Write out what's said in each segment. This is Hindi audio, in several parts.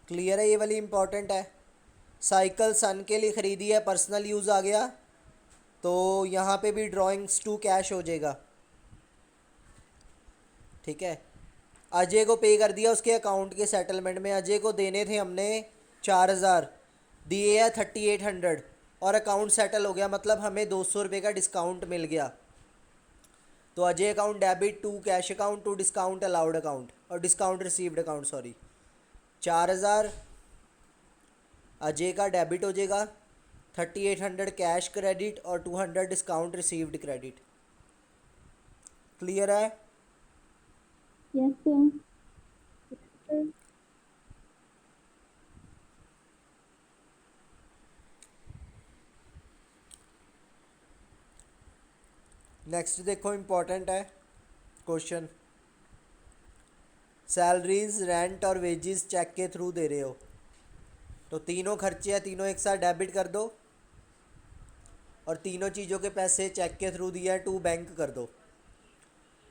क्लियर है, ये वाली इंपॉर्टेंट है। साइकिल सन के लिए ख़रीदी है, पर्सनल यूज़ आ गया, तो यहाँ पे भी ड्राइंग्स टू कैश हो जाएगा। ठीक है, अजय को पे कर दिया उसके अकाउंट के सेटलमेंट में। अजय को देने थे हमने 4,000, दिए है 3,800 और अकाउंट सेटल हो गया, मतलब हमें 200 रुपये का डिस्काउंट मिल गया। तो Ajay account debit to cash account to discount allowed account और discount received account, sorry. 4,000 Ajay का डेबिट हो जाएगा, 3,800 कैश क्रेडिट और 200 डिस्काउंट रिसीव्ड क्रेडिट। क्लियर है? Yes sir. नेक्स्ट देखो, इम्पोर्टेंट है क्वेश्चन। सैलरीज, रेंट और वेजेस चेक के थ्रू दे रहे हो, तो तीनों खर्चे हैं, तीनों एक साथ डेबिट कर दो और तीनों चीज़ों के पैसे चेक के थ्रू दिया है टू बैंक कर दो।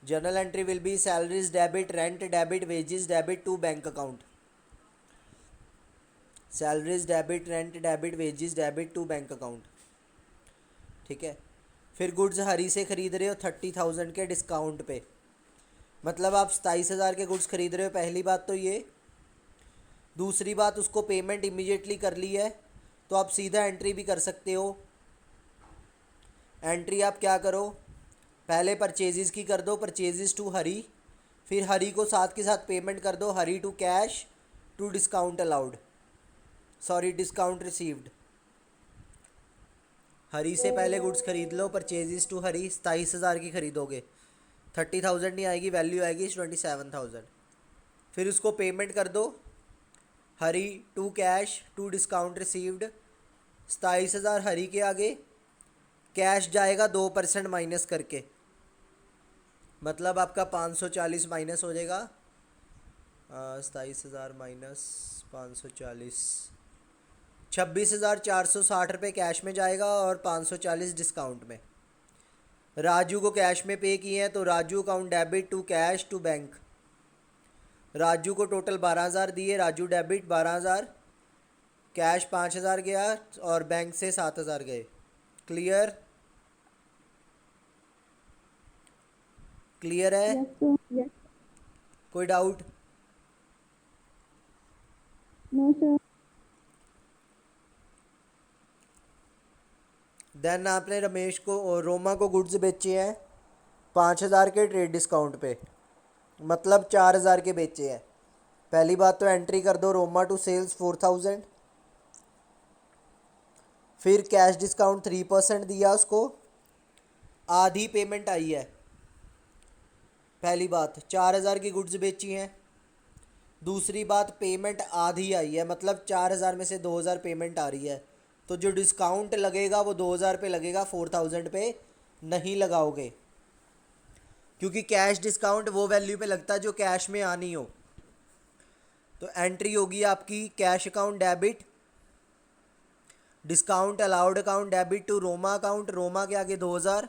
Journal entry will be salaries debit, rent debit, wages debit to bank account. Salaries debit, rent debit, wages debit to bank account. ठीक है, फिर गुड्स हरी से ख़रीद रहे हो 30,000 के डिस्काउंट पे, मतलब आप 27,000 के गुड्स खरीद रहे हो, पहली बात तो ये। दूसरी बात, उसको पेमेंट इमीडिएटली कर ली है, तो आप सीधा एंट्री भी कर सकते हो। एंट्री आप क्या करो, पहले परचेजेस की कर दो, परचेजेस टू हरी, फिर हरी को साथ के साथ पेमेंट कर दो, Hari to cash to discount allowed, sorry discount received. Hari से पहले गुड्स खरीद लो, परचेजेस टू हरी 27,000 की खरीदोगे, 30,000 नहीं आएगी, वैल्यू आएगी 27,000। फिर उसको पेमेंट कर दो, Hari to cash to discount received, 27,000 Hari के आगे, कैश जाएगा 2% माइनस करके, मतलब आपका 540 माइनस हो जाएगा। 27,000 माइनस 540, 26,460 रुपये कैश में जाएगा और 540 डिस्काउंट में। राजू को कैश में पे किए हैं, तो Raju account debit to cash to bank. Raju को टोटल 12,000 दिए, राजू डेबिट 12,000, कैश 5,000 गया और बैंक से 7,000 गए। क्लियर? क्लियर है? Yes sir. यस। कोई डाउट? No sir. देन आपने रमेश को और रोमा को गुड्स बेचे हैं 5,000 के ट्रेड डिस्काउंट पे, मतलब 4,000 के बेचे हैं। पहली बात तो एंट्री कर दो, रोमा टू सेल्स 4,000, फिर कैश डिस्काउंट 3% दिया उसको, आधी पेमेंट आई है। पहली बात 4,000 की गुड्स बेची हैं, दूसरी बात पेमेंट आधी आई है, मतलब 4,000 में से 2,000 पेमेंट आ रही है, तो जो डिस्काउंट लगेगा वो 2,000 पे लगेगा, 4,000 पे नहीं लगाओगे, क्योंकि कैश डिस्काउंट वो वैल्यू पे लगता है जो कैश में आनी हो। तो एंट्री होगी आपकी cash account debit, discount allowed account debit to Roma account, Roma के आगे 2,000,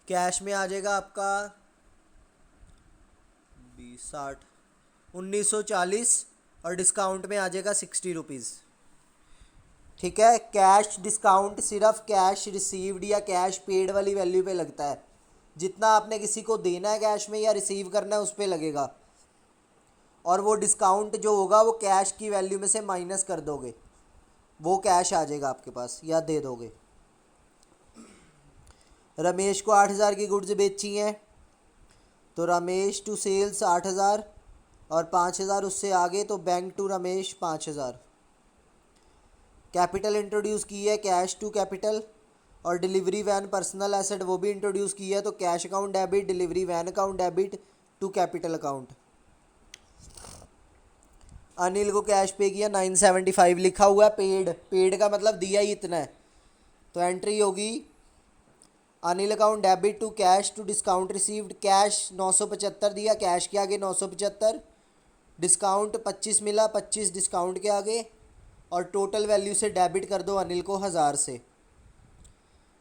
कैश में आ जाएगा आपका 20, 60, 1,940 और डिस्काउंट में आ जाएगा 60 रुपीज़। ठीक है, कैश डिस्काउंट सिर्फ कैश रिसीव्ड या कैश पेड वाली वैल्यू पे लगता है, जितना आपने किसी को देना है कैश में या रिसीव करना है उस पर लगेगा, और वो डिस्काउंट जो होगा वो कैश की वैल्यू में से माइनस कर दोगे, वो कैश आ जाएगा आपके पास या दे दोगे। रमेश को 8,000 की गुड्स बेची हैं, तो रमेश टू सेल्स 8,000 और 5,000 उससे आगे, तो bank to Ramesh 5,000। Capital introduce की है, कैश टू कैपिटल, और डिलीवरी वैन पर्सनल एसेट वो भी इंट्रोड्यूस की है, तो cash account debit, delivery van account debit to capital account. Anil को कैश पे किया 975, लिखा हुआ है पेड, पेड का मतलब दिया ही इतना है, तो एंट्री होगी Anil account debit to cash to discount received, cash 975 दिया, कैश के आगे 975, डिस्काउंट 25 मिला, 25 डिस्काउंट के आगे, और टोटल वैल्यू से डेबिट कर दो अनिल को 1,000 से,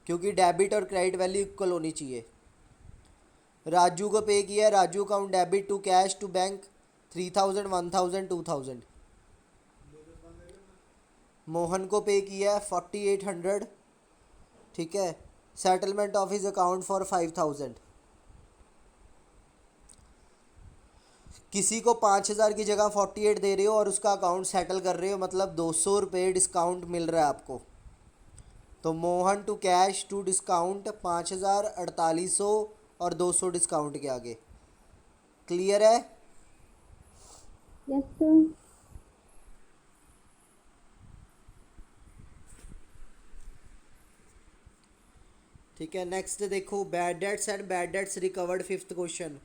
क्योंकि डेबिट और क्रेडिट वैल्यू इक्वल होनी चाहिए। राजू को पे किया, Raju account debit to cash to bank 3,000, 1,000, 2,000, Mohan को पे किया है 4800, ठीक है। Settlement of his account for 5000। किसी को 5000 की जगह 48 दे रहे हो और उसका अकाउंट सेटल कर रहे हो, मतलब 200 रुपये डिस्काउंट मिल रहा है आपको। तो Mohan to cash to discount 5000, 4800 और 200 डिस्काउंट के आगे। क्लियर है? Yes, sir. ठीक है, नेक्स्ट देखो, bad debts and bad debts recovered, fifth question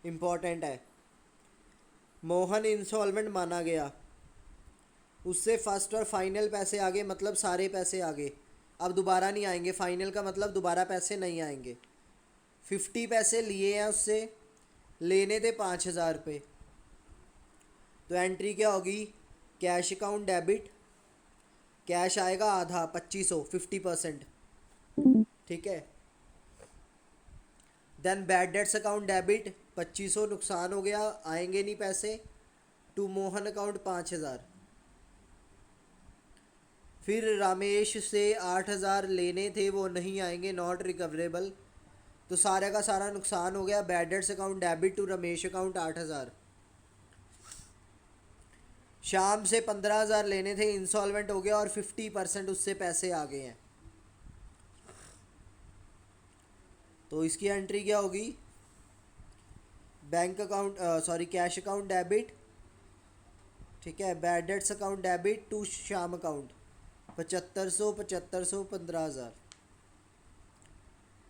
important है। मोहन इंसॉल्वेंट माना गया, उससे फर्स्ट और फाइनल पैसे आगे, मतलब सारे पैसे आगे, अब दोबारा नहीं आएंगे। फाइनल का मतलब दोबारा पैसे नहीं आएंगे। 50 पैसे लिए हैं उससे, लेने थे 5000 रुपये। तो एंट्री क्या होगी? कैश अकाउंट डेबिट, कैश आएगा आधा 2500, 50%, ठीक है। Then bad debts account debit, 2500 नुकसान हो गया, आएंगे नहीं पैसे, टू मोहन अकाउंट 5000। फिर रामेश से 8000 लेने थे, वो नहीं आएंगे, नॉट रिकवरेबल। तो सारे का सारा नुकसान हो गया। Bad debts account debit to Ramesh account 8000। Shyam से 15000 लेने थे, इंसॉल्वेंट हो गया और 50% उससे पैसे आ गए हैं। तो इसकी एंट्री क्या होगी? Bank account sorry cash account debit, ठीक है, bad debts account debit to Shyam account 7500, 7500, 15000।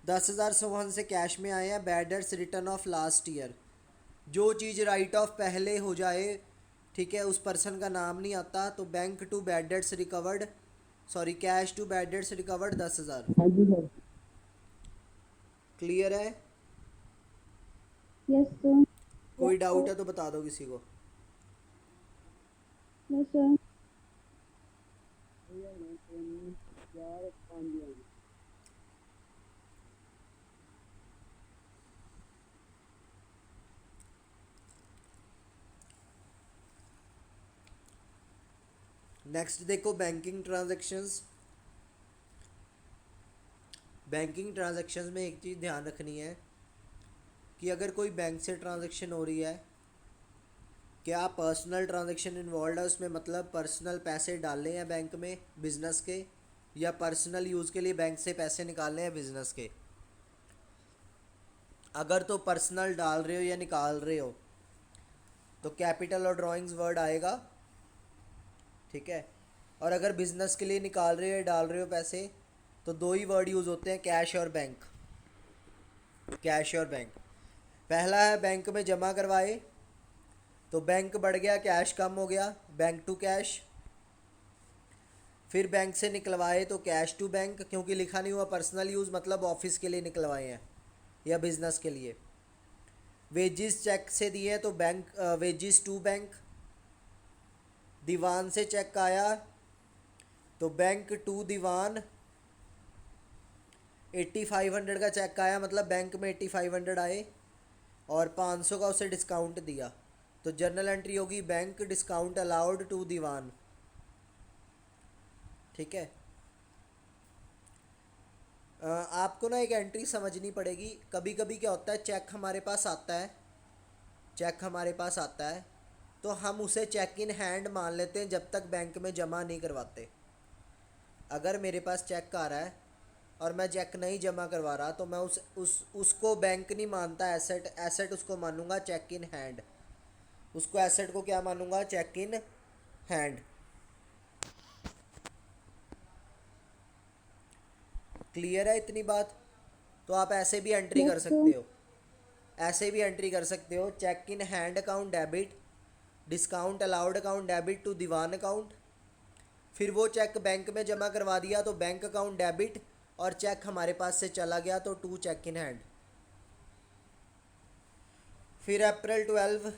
10000 Sohan से कैश में आए हैं। Bad debts return of last year, जो चीज़ राइट ऑफ पहले हो जाए, ठीक है, उस पर्सन का नाम नहीं आता, तो bank to bad debts recovered, sorry cash to bad debts recovered 10000। हाँ जी सर। क्लियर है? Yes, sir. कोई डाउट है तो बता दो किसी को। No, sir. नेक्स्ट देखो, बैंकिंग ट्रांजैक्शंस। बैंकिंग ट्रांजैक्शंस में एक चीज़ ध्यान रखनी है कि अगर कोई बैंक से ट्रांजैक्शन हो रही है, क्या पर्सनल ट्रांजैक्शन इन्वॉल्व है उसमें, मतलब पर्सनल पैसे डालने हैं बैंक में बिजनेस के, या पर्सनल यूज़ के लिए बैंक से पैसे निकालने हैं बिजनेस के। अगर तो पर्सनल डाल रहे हो या निकाल रहे हो तो कैपिटल और ड्राइंग्स वर्ड आएगा, ठीक है। और अगर बिजनेस के लिए निकाल रहे हो या डाल रहे हो पैसे, तो दो ही वर्ड यूज़ होते हैं, कैश और बैंक। कैश और बैंक। पहला है बैंक में जमा करवाए, तो बैंक बढ़ गया, कैश कम हो गया, बैंक टू कैश। फिर बैंक से निकलवाए तो कैश टू बैंक, क्योंकि लिखा नहीं हुआ पर्सनल यूज़, मतलब ऑफिस के लिए निकलवाए हैं या बिजनेस के लिए। वेजिस चेक से दिए तो बैंक वेजिस टू बैंक। दीवान से चेक आया तो बैंक टू दीवान। 8500 का चेक आया, मतलब बैंक में 8500 आए और 500 का उसे डिस्काउंट दिया, तो जर्नल एंट्री होगी बैंक डिस्काउंट अलाउड टू दीवान, ठीक है। आपको ना एक एंट्री समझनी पड़ेगी। कभी कभी क्या होता है, चेक हमारे पास आता है, चेक हमारे पास आता है तो हम उसे चेक इन हैंड मान लेते हैं जब तक बैंक में जमा नहीं करवाते। अगर मेरे पास चेक आ रहा है और मैं चेक नहीं जमा करवा रहा, तो मैं उसको बैंक नहीं मानता एसेट, एसेट उसको मानूंगा चेक इन हैंड। उसको एसेट को क्या मानूंगा? Check in hand. क्लियर है इतनी बात? तो आप ऐसे भी एंट्री Yes, कर sir. सकते हो, ऐसे भी एंट्री कर सकते हो, cheque in hand account debit, discount allowed account debit to Diwan account. फिर वो चेक बैंक में जमा करवा दिया तो बैंक अकाउंट डेबिट, और चेक हमारे पास से चला गया तो टू चेक इन हैंड। फिर April 12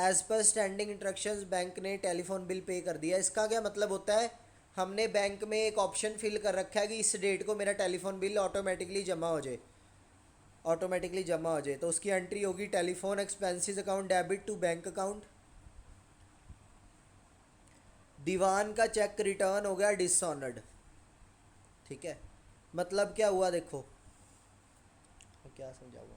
as per standing instructions bank ने टेलीफोन बिल पे कर दिया। इसका क्या मतलब होता है? हमने बैंक में एक ऑप्शन फिल कर रखा है कि इस डेट को मेरा टेलीफोन बिल ऑटोमेटिकली जमा हो जाए, ऑटोमेटिकली जमा हो जाए। तो उसकी एंट्री होगी telephone expenses account debit to bank account. Diwan का चेक रिटर्न हो गया डिसऑनर्ड, ठीक है। मतलब क्या हुआ देखो, क्या समझाऊंगा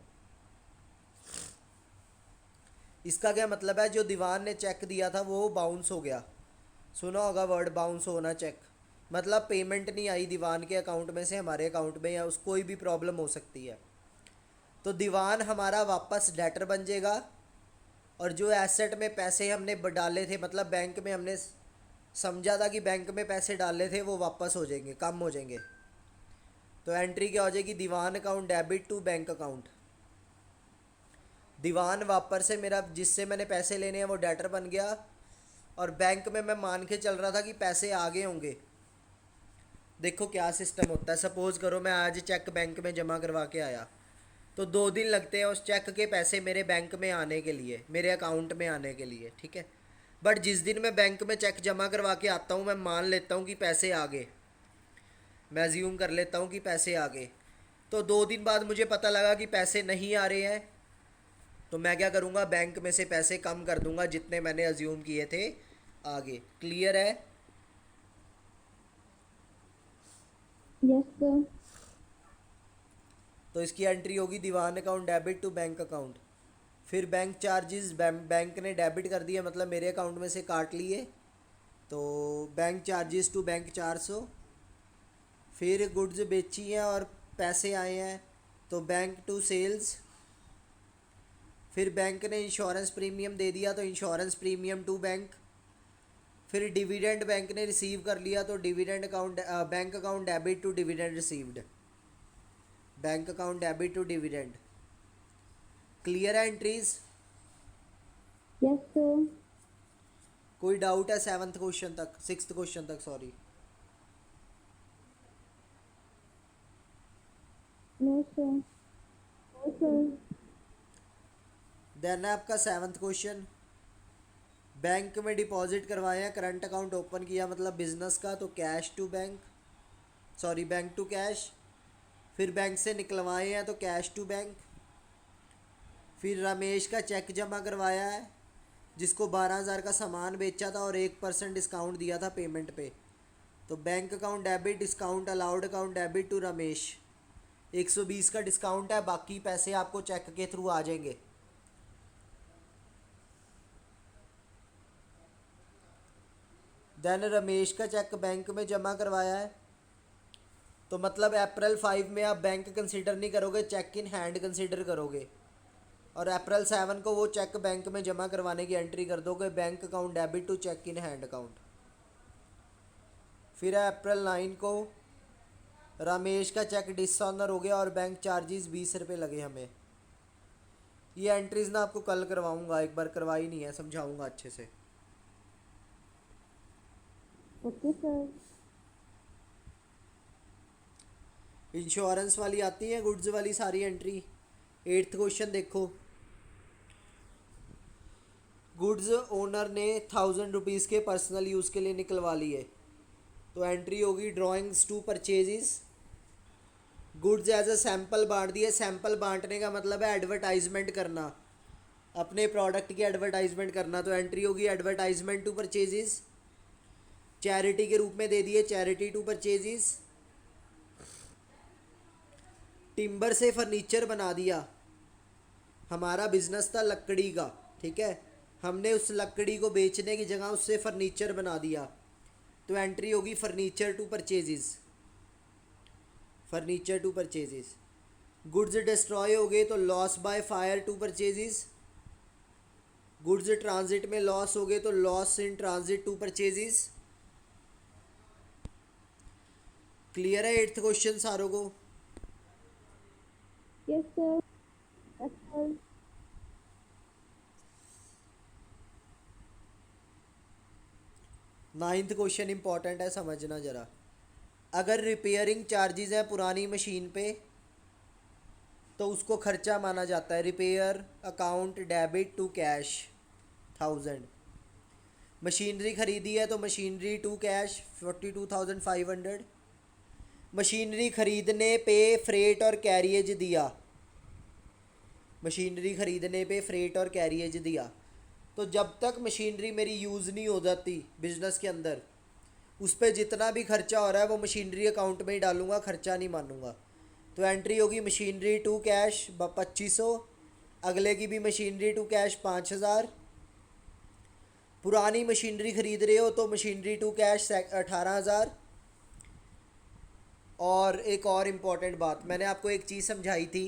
इसका क्या मतलब है। जो दीवान ने चेक दिया था वो बाउंस हो गया, सुना होगा वर्ड बाउंस होना चेक, मतलब पेमेंट नहीं आई दीवान के अकाउंट में से हमारे अकाउंट में, या उस कोई भी प्रॉब्लम हो सकती है। तो दीवान हमारा वापस डेटर बन जाएगा, और जो एसेट में पैसे हमने डाले थे, मतलब बैंक में हमने समझा था कि बैंक में पैसे डाले थे, वो वापस हो जाएंगे, कम हो जाएंगे। तो एंट्री क्या हो जाएगी, Diwan account debit to bank account. Diwan वापस से मेरा जिससे मैंने पैसे लेने हैं वो डेटर बन गया, और बैंक में मैं मान के चल रहा था कि पैसे आगे होंगे। देखो क्या सिस्टम होता है, सपोज करो मैं आज चेक बैंक में जमा करवा के आया, तो 2 दिन लगते हैं उस चेक के पैसे मेरे बैंक में आने के लिए, मेरे अकाउंट में आने के लिए, ठीक है। बट जिस दिन मैं बैंक में चेक जमा करवा के आता हूँ, मैं मान लेता हूँ कि पैसे आ गए, मैं अज्यूम कर लेता हूँ कि पैसे आ गए। तो 2 दिन बाद मुझे पता लगा कि पैसे नहीं आ रहे हैं, तो मैं क्या करूँगा, बैंक में से पैसे कम कर दूंगा जितने मैंने अज्यूम किए थे आगे। क्लियर है? Yes, sir. तो इसकी एंट्री होगी Diwan account debit to bank account. फिर बैंक चार्जेस बैंक ने डेबिट कर दिया, मतलब मेरे अकाउंट में से काट लिए, तो बैंक चार्जेस टू बैंक 400। फिर गुड्स बेची हैं और पैसे आए हैं, तो बैंक टू सेल्स। फिर बैंक ने इंश्योरेंस प्रीमियम दे दिया, तो इंश्योरेंस प्रीमियम टू बैंक। फिर डिविडेंड बैंक ने रिसीव कर लिया, तो dividend account bank account debit to dividend received, bank account debit to dividend. Clear है एंट्रीज? Yes, sir. कोई डाउट है 7th क्वेश्चन तक, 6th क्वेश्चन तक, sorry? No, sir. No, sir. Then है आपका 7th क्वेश्चन। बैंक में डिपॉजिट करवाए हैं, करंट अकाउंट ओपन किया मतलब बिजनेस का, तो cash to bank, sorry bank to cash. फिर बैंक से निकलवाए हैं, तो कैश टू बैंक। फिर रमेश का चेक जमा करवाया है, जिसको 12,000 का सामान बेचा था और 1% डिस्काउंट दिया था पेमेंट पे, तो bank account debit, discount allowed account debit to Ramesh. 120 का डिस्काउंट है, बाकी पैसे आपको चेक के थ्रू आ जाएंगे। देन रमेश का चेक बैंक में जमा करवाया है, तो मतलब अप्रैल 5 में आप बैंक कंसिडर नहीं करोगे, चेक इन हैंड कंसिडर करोगे, और अप्रैल 7 को वो चेक बैंक में जमा करवाने की एंट्री कर दोगे, bank account debit to cheque in hand account. फिर अप्रैल 9 को रमेश का चेक डिसऑनर हो गया और बैंक चार्जेस 20 रुपये लगे हमें। ये एंट्रीज ना आपको कल करवाऊंगा, एक बार करवाई नहीं है, समझाऊंगा अच्छे से। Okay, sir. इंश्योरेंस वाली आती है, गुड्स वाली सारी एंट्री। 8th क्वेश्चन देखो, गुड्स ओनर ने 1000 रुपीज़ के पर्सनल यूज़ के लिए निकलवा लिए, तो एंट्री होगी drawings to purchases. Goods as a sample बांट दिए, सैंपल बांटने का मतलब है एडवर्टाइजमेंट करना, अपने प्रोडक्ट की एडवर्टाइजमेंट करना, तो एंट्री होगी एडवर्टाइजमेंट टू परचेजेस। चैरिटी के रूप में दे दिए, चैरिटी टू परचेजेस। टिम्बर से फर्नीचर बना दिया, हमारा बिजनेस था लकड़ी का, ठीक है, हमने उस लकड़ी को बेचने की जगह उससे फर्नीचर बना दिया, तो एंट्री होगी furniture to purchases, furniture to purchases. Goods destroy हो गए, तो loss by fire to purchases. Goods transit में लॉस हो गए, तो loss in transit to purchases. Clear है 8th क्वेश्चन सारों को? Yes, sir. Yes, sir. 9th question important है, समझना ज़रा। अगर रिपेयरिंग चार्जेस है पुरानी मशीन पे, तो उसको खर्चा माना जाता है, repair account debit to cash 1000। Machinery खरीदी है, तो मशीनरी टू कैश 42,500। मशीनरी खरीदने पे फ्रेट और कैरिएज दिया, मशीनरी खरीदने पे फ्रेट और कैरिएज दिया, तो जब तक मशीनरी मेरी यूज़ नहीं हो जाती बिजनेस के अंदर, उस पर जितना भी खर्चा हो रहा है वो मशीनरी अकाउंट में ही डालूंगा, खर्चा नहीं मानूंगा। तो एंट्री होगी मशीनरी टू कैश 2500, अगले की भी मशीनरी टू कैश 5000। पुरानी मशीनरी खरीद रहे हो तो मशीनरी टू कैश 18000। और एक और इम्पॉर्टेंट बात, मैंने आपको एक चीज़ समझाई थी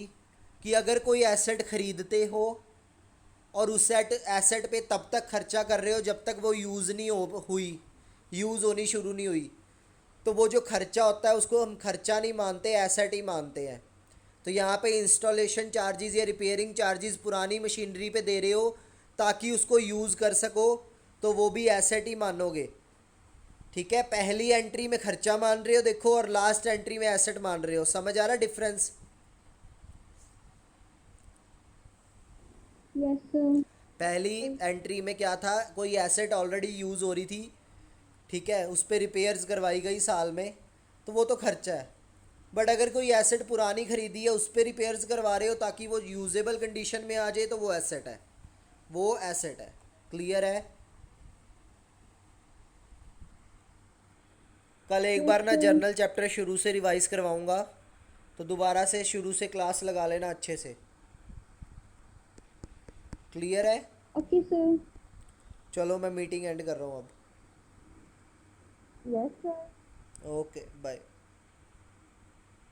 कि अगर कोई एसेट खरीदते हो और उस एसेट पे तब तक खर्चा कर रहे हो जब तक वो यूज़ नहीं हुई, यूज़ होनी शुरू नहीं हुई, तो वो जो खर्चा होता है उसको हम खर्चा नहीं मानते, एसेट ही मानते हैं। तो यहाँ पे इंस्टॉलेशन चार्जेस या रिपेयरिंग चार्जेस पुरानी मशीनरी पे दे रहे हो ताकि उसको यूज़ कर सको, तो वो भी एसेट ही मानोगे। ठीक है, पहली एंट्री में खर्चा मान रहे हो देखो, और लास्ट एंट्री में एसेट मान रहे हो। समझ आ रहा डिफरेंस? Yes, sir. पहली एंट्री में क्या था, कोई एसेट ऑलरेडी यूज़ हो रही थी, ठीक है, उस पर रिपेयर्स करवाई गई साल में, तो वो तो खर्चा है। बट अगर कोई एसेट पुरानी खरीदी है उस पर रिपेयर्स करवा रहे हो ताकि वो यूजेबल कंडीशन में आ जाए, तो वो एसेट है, वो एसेट है। क्लियर है? कल एक Yes, बार ना sir. जर्नल चैप्टर शुरू से रिवाइज करवाऊंगा, तो दोबारा से शुरू से क्लास लगा लेना अच्छे से। क्लियर है? Okay, sir. चलो मैं मीटिंग एंड कर रहा हूँ अब। Yes, sir. Okay bye.